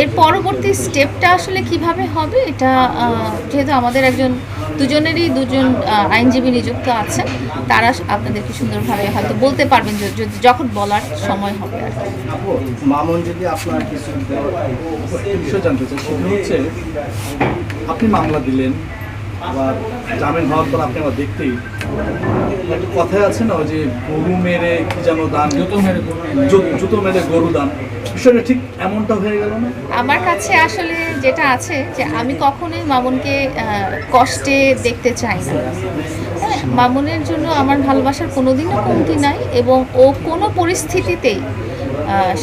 এর পরবর্তী স্টেপটা আসলে কিভাবে হবে এটা যেহেতু আমাদের দুজনেরই দুজন আইনজীবী নিযুক্ত আছেন, তারা আপনাদেরকে সুন্দরভাবে হয়তো বলতে পারবেন যখন বলার সময় হবে আর কি। মামুন, যদি আপনার কিছু বিষয় জানতে চাই, সেটা হচ্ছে আপনি মামলা দিলেন, আবার জামিন হওয়ার পর আপনি আবার দেখতেই একটা কথাই আছে না, ওই যে গরু মেরে কি যেন দান, জুতো মেরে গরু দান, বিষয়টা ঠিক এমনটা হয়ে গেল না? আমার কাছে আসলে যেটা আছে যে আমি কখনোই মামুনকে কষ্টে দেখতে চাই না। হ্যাঁ, মামুনের জন্য আমার ভালোবাসার কোনোদিনও কমতি নাই, এবং ও কোনো পরিস্থিতিতেই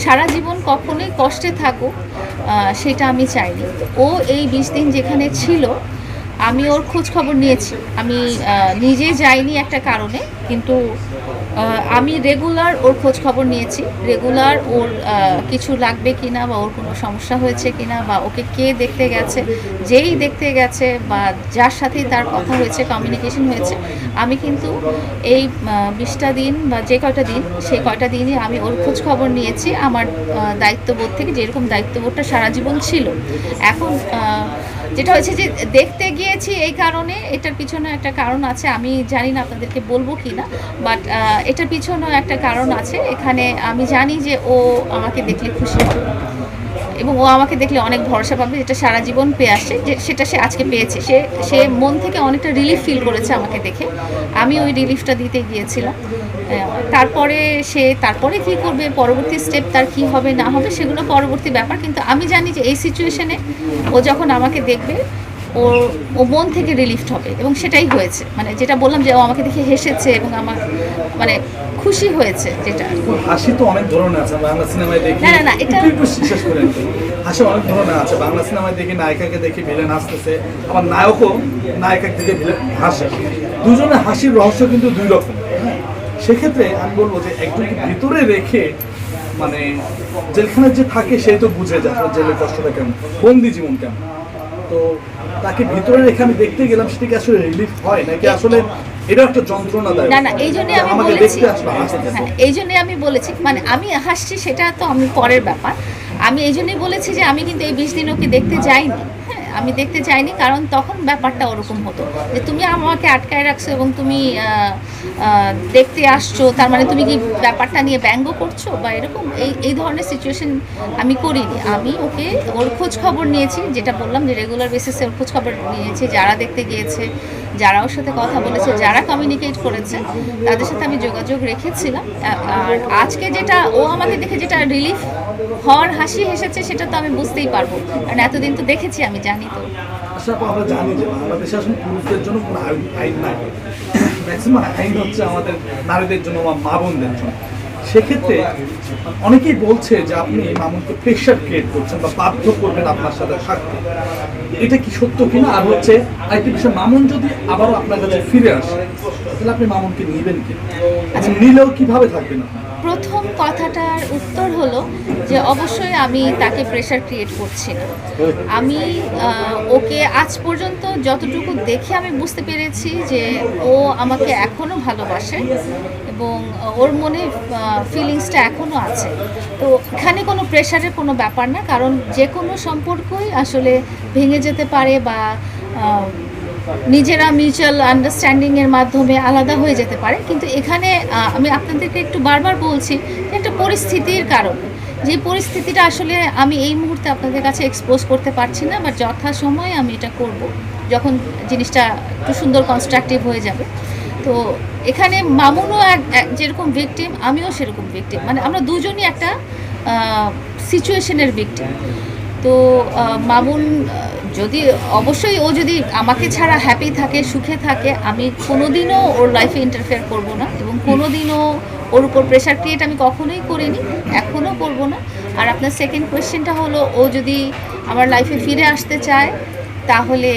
সারা জীবন কখনোই কষ্টে থাকুক সেটা আমি চাইনি। ও এই 20 দিন যেখানে ছিল আমি ওর খোঁজ খবর নিয়েছি। আমি নিজে যাইনি একটা কারণে, কিন্তু আমি রেগুলার ওর খোঁজ খবর নিয়েছি। রেগুলার ওর কিছু লাগবে কিনা, বা ওর কোনো সমস্যা হয়েছে কিনা, বা ওকে কে দেখতে গেছে, যেই দেখতে গেছে বা যার সাথেই তার কথা হয়েছে, কমিউনিকেশন হয়েছে, আমি কিন্তু এই 20টা দিন বা যে কয়টা দিন, সেই কয়টা দিনই আমি ওর খোঁজ খবর নিয়েছি আমার দায়িত্ববোধ থেকে, যেরকম দায়িত্ববোধটা সারা জীবন ছিল। এখন যেটা হয়েছে যে দেখতে গিয়েছি এই কারণে, এটার পিছনে একটা কারণ আছে, আমি জানি না আপনাদেরকে বলবো কি না, বাট এটার পিছনেও একটা কারণ আছে। এখানে আমি জানি যে ও আমাকে দেখলে খুশি হবে, এবং ও আমাকে দেখলে অনেক ভরসা পাবে, যেটা সারা জীবন পেয়ে আসছে, যে সেটা সে আজকে পেয়েছে। সে মন থেকে অনেকটা রিলিফ ফিল করেছে আমাকে দেখে। আমি ওই রিলিফটা দিতে গিয়েছিলাম। তারপরে কী করবে, পরবর্তী স্টেপ তার কী হবে না হবে সেগুলো পরবর্তী ব্যাপার। কিন্তু আমি জানি যে এই সিচুয়েশনে ও যখন আমাকে দেখবে, ও মন থেকে রিলিফড হবে, এবং সেটাই হয়েছে। মানে যেটা বললাম যে ও আমাকে দেখে হেসেছে এবং আমার মানে খুশি হয়েছে। যেটা হাসি তো অনেক ধরনের আছে বাংলা সিনেমায় দেখি। না এটা একটু শেষ করে হাসি অনেক ধরনের আছে বাংলা সিনেমায় দেখি, নায়িকাকে দেখে ভিলেন হাসতেছে, আবার নায়কও নায়িকাকে দেখে ভিলেন হাসে। দুজনের হাসির রহস্য কিন্তু দুই রকম। সেক্ষেত্রে আমি বলবো যে একজনকে ভিতরে রেখে, মানে জেলখানে যে থাকে সেই তো বুঝে যায় জেলের কষ্টটা কেমন, বন্দি জীবন কেমন। তো তাকে ভিতরে রেখে আমি দেখতে গেলাম, সেটা কি আসলে রিলিফ হয় নাকি আসলে এটা একটা যন্ত্রণা দেয়? না এই জন্যই আমি বলেছি, হ্যাঁ এই জন্যই আমি বলেছি, মানে আমি হাসছি সেটা তো আমি পরের ব্যাপার। আমি এই জন্যই বলেছি যে আমি কিন্তু এই 20 দিন ওকে দেখতে যাইনি। হ্যাঁ, আমি দেখতে যাইনি কারণ তখন ব্যাপারটা ওরকম হতো যে তুমি আমাকে আটকায় রাখছো এবং তুমি দেখতে আসছো, তার মানে তুমি কি ব্যাপারটা নিয়ে ব্যঙ্গ করছো বা এরকম, এই ধরনের সিচুয়েশন আমি করিনি। আমি ওকে ওর খোঁজ খবর নিয়েছি, যেটা বললাম যে রেগুলার বেসিসে ওর খোঁজ খবর নিয়েছি, যারা দেখতে গিয়েছে, যারা ওর সাথে কথা বলেছে, যারা কমিউনিকেট করেছে, তাদের সাথে আমি যোগাযোগ রেখেছিলাম। আর আজকে যেটা ও আমাকে দেখে যেটা রিলিফ হওয়ার হাসি হেসেছে, সেটা তো আমি বুঝতেই পারবো, কারণ এতদিন তো দেখেছি, আমি জানি। তো আমরা জানি যে বাংলাদেশে আসলে পুরুষদের জন্য কোনো আইন নাই, ম্যাক্সিমাম আইন হচ্ছে আমাদের নারীদের জন্য বা মা বোনদের জন্য। সেক্ষেত্রে অনেকেই বলছে যে আপনি মামুনকে প্রেশার ক্রিয়েট করছেন বা বাধ্য করবেন আপনার সাথে থাকতে, এটা কি সত্য কিনা? আর হচ্ছে আরেকটি বিষয়, মামুন যদি আবারও আপনার কাছে ফিরে আসে, তাহলে আপনি মামুনকে নিবেন কি? আচ্ছা, নিলেও কিভাবে থাকবেন আপনি? প্রথম কথাটার উত্তর হলো যে অবশ্যই আমি তাকে প্রেশার ক্রিয়েট করছি না। আমি ওকে আজ পর্যন্ত যতটুকু দেখে আমি বুঝতে পেরেছি যে ও আমাকে এখনও ভালোবাসে এবং ওর মনে ফিলিংসটা এখনও আছে। তো এখানে কোনো প্রেশারের কোনো ব্যাপার না, কারণ যে কোনো সম্পর্কই আসলে ভেঙে যেতে পারে বা নিজেরা মিউচুয়াল আন্ডারস্ট্যান্ডিংয়ের মাধ্যমে আলাদা হয়ে যেতে পারে। কিন্তু এখানে আমি আপনাদেরকে একটু বারবার বলছি যে একটা পরিস্থিতির কারণে, যে পরিস্থিতিটা আসলে আমি এই মুহূর্তে আপনাদের কাছে এক্সপোজ করতে পারছি না, বাট যথাসময়ে আমি এটা করব যখন জিনিসটা একটু সুন্দর কনস্ট্রাকটিভ হয়ে যাবে। তো এখানে মামুনও যেরকম ভিকটিম, আমিও সেরকম ভিকটিম, মানে আমরা দুজনই একটা সিচুয়েশনের ভিকটিম। তো মামুন যদি অবশ্যই ও যদি আমাকে ছাড়া হ্যাপি থাকে, সুখে থাকে, আমি কোনোদিনও ওর লাইফে ইন্টারফেয়ার করব না, এবং কোনোদিনও ওর উপর প্রেশার ক্রিয়েট আমি কখনোই করিনি, এখনও করব না। আর আপনার সেকেন্ড কোয়েশ্চেনটা হলো, ও যদি আমার লাইফে ফিরে আসতে চায় তাহলে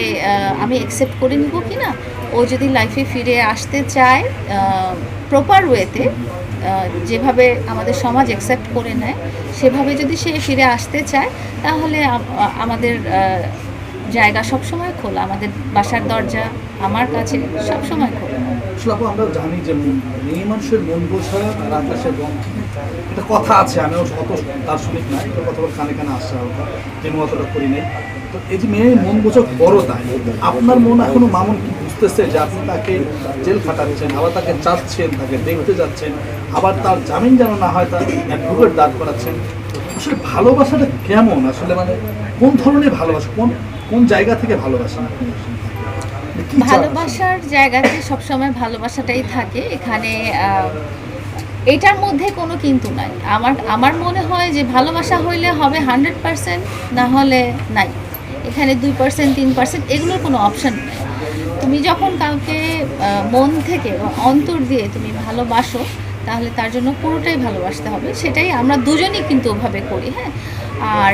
আমি অ্যাকসেপ্ট করে নিব কি না। ও যদি লাইফে ফিরে আসতে চায় প্রপার ওয়েতে, যেভাবে আমাদের সমাজ অ্যাকসেপ্ট করে নেয়, সেভাবে যদি সে ফিরে আসতে চায়, তাহলে আমাদের জায়গা সবসময় খোলা, আমাদের বাসার দরজা আমার কাছে সবসময় খোলা। আসলে আপু আমরা জানি যে মেয়ে মানুষের মন বোঝা আর আকাশের রং একটা কথা আছে, আমিও অত দার্শনিক না, এটা কথা বলে কানে কানে আসছে হালকা, যে অতটা করি নাই। তো এই যে মেয়ের মন বোঝা বড় দায়, আপনার মন এখনো মামুন কি বুঝতেছে যে আপনি তাকে জেল খাটাচ্ছেন, আবার তাকে চাচ্ছেন, তাকে দেখতে যাচ্ছেন, আবার তার জামিন যেন না হয় তার অ্যাডভোকেট দাঁড় করাচ্ছেন? আসলে ভালোবাসাটা কেমন, আসলে মানে কোন ধরনের ভালোবাসা, কোন কোন জায়গা থেকে ভালোবাসা? কি চান? ভালোবাসার জায়গাতে সবসময় ভালোবাসাটাই থাকে এখানে। এটার মধ্যে কোনো কিন্তু নাই। আমার মনে হয় যে ভালোবাসা হইলে হবে 100%, না হলে নাই। এখানে 2% 3% এগুলোর কোনো অপশন নেই। তুমি যখন কাউকে মন থেকে বা অন্তর দিয়ে তুমি ভালোবাসো, তাহলে তার জন্য পুরোটাই ভালোবাসতে হবে। সেটাই আমরা দুজনেই কিন্তু ওভাবে করি। হ্যাঁ, আর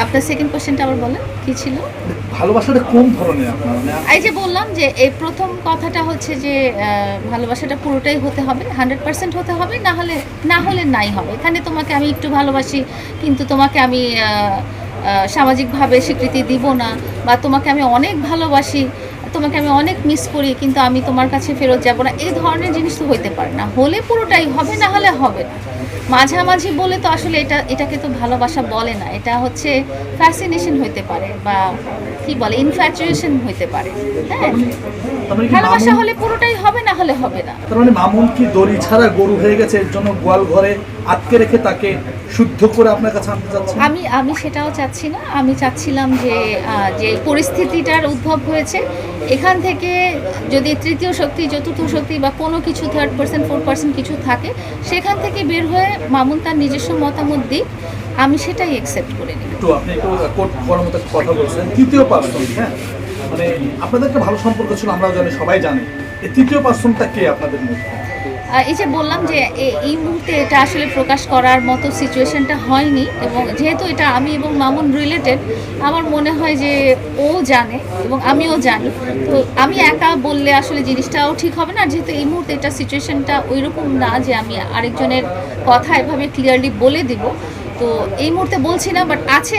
আপনার সেকেন্ড কোশ্চেনটা আবার বলেন কি ছিল? ভালোবাসাটা কোন ধরনের আপনার, মানে এই যে বললাম যে এই প্রথম কথাটা হচ্ছে যে ভালোবাসাটা পুরোটাই হতে হবে, 100% হতে হবে, না হলে নাই হবে। এখানে তোমাকে আমি একটু ভালোবাসি কিন্তু তোমাকে আমি সামাজিকভাবে স্বীকৃতি দিব না, বা তোমাকে আমি অনেক ভালোবাসি, তোমাকে আমি অনেক মিস করি কিন্তু আমি তোমার কাছে ফেরত যাব না, এই ধরনের জিনিস তো হইতে পারে না। হলে পুরোটাই হবে, না হলে হবে না। মাঝামাঝি বলে তো আসলে এটাকে তো ভালোবাসা বলে না। এটা হচ্ছে ফ্যাসিনেশন হইতে পারে, বা কি বলে ইনফ্যাচুয়েশন হইতে পারে। হ্যাঁ, তার মানে কি ভালোবাসা মামুন, হলে পুরোটাই হবে, না হলে হবে না। তার মানে মামুন কি দড়ি ছাড়া গরু হয়ে গেছে, এর জন্য গোয়াল ঘরে আটকে রেখে তাকে শুদ্ধ করে আপনার কাছে আনতে চাচ্ছেন? আমি সেটাও চাচ্ছি না। আমি চাচ্ছিলাম যে পরিস্থিতিটার উদ্ভব হয়েছে, এখান থেকে যদি তৃতীয় শক্তি, চতুর্থ শক্তি বা কোনো কিছু 3rd person 4th person কিছু থাকে, সেখান থেকে বের হয়ে মামুন তার নিজস্ব মতামত দিক, আমি সেটাই অ্যাকসেপ্ট করে নিই। একটু আপনি একটু কোট করার মতো একটা কথা বলছেন, তৃতীয় পার্সন। হ্যাঁ, মানে আপনাদের একটা ভালো সম্পর্ক ছিল, আমরাও জানি, সবাই জানে। এই তৃতীয় পার্সনটা কে আপনাদের মধ্যে? এই যে বললাম যে এই মুহূর্তে এটা আসলে প্রকাশ করার মতো সিচুয়েশনটা হয়নি, এবং যেহেতু এটা আমি এবং মামুন রিলেটেড, আমার মনে হয় যে ও জানে এবং আমিও জানি। তো আমি একা বললে আসলে জিনিসটাও ঠিক হবে না, যেহেতু এই মুহূর্তে এটা সিচুয়েশনটা ওইরকম না যে আমি আরেকজনের কথা এভাবে ক্লিয়ারলি বলে দিব। তো এই মুহূর্তে বলছি না, বাট আছে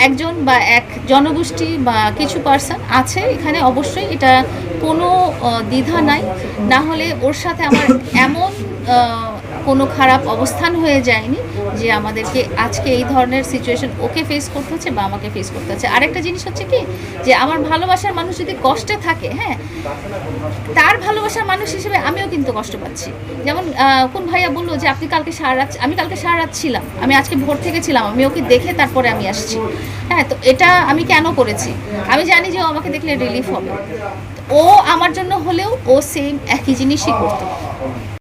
একজন বা এক জনগোষ্ঠী বা কিছু পার্সন আছে এখানে, অবশ্যই এটা কোনো দ্বিধা নাই। না হলে ওর সাথে আমার এমন কোনো খারাপ অবস্থান হয়ে যায়নি যে আমাদেরকে আজকে এই ধরনের সিচুয়েশন ওকে ফেস করতে হচ্ছে বা আমাকে ফেস করতে হচ্ছে। আরেকটা জিনিস হচ্ছে কি, যে আমার ভালোবাসার মানুষ যদি কষ্টে থাকে, হ্যাঁ, তার ভালোবাসার মানুষ হিসেবে আমিও কিন্তু কষ্ট পাচ্ছি। যেমন কোন ভাইয়া বললো যে আপনি কালকে সারা রাত, আমি কালকে সারা রাত ছিলাম, আমি আজকে ভোর থেকে ছিলাম, আমি ওকে দেখে তারপরে আমি আসছি। হ্যাঁ, তো এটা আমি কেন করেছি? আমি জানি যে ও আমাকে দেখলে রিলিফ হবে। ও আমার জন্য হলেও ও সেম একই জিনিসই করতো।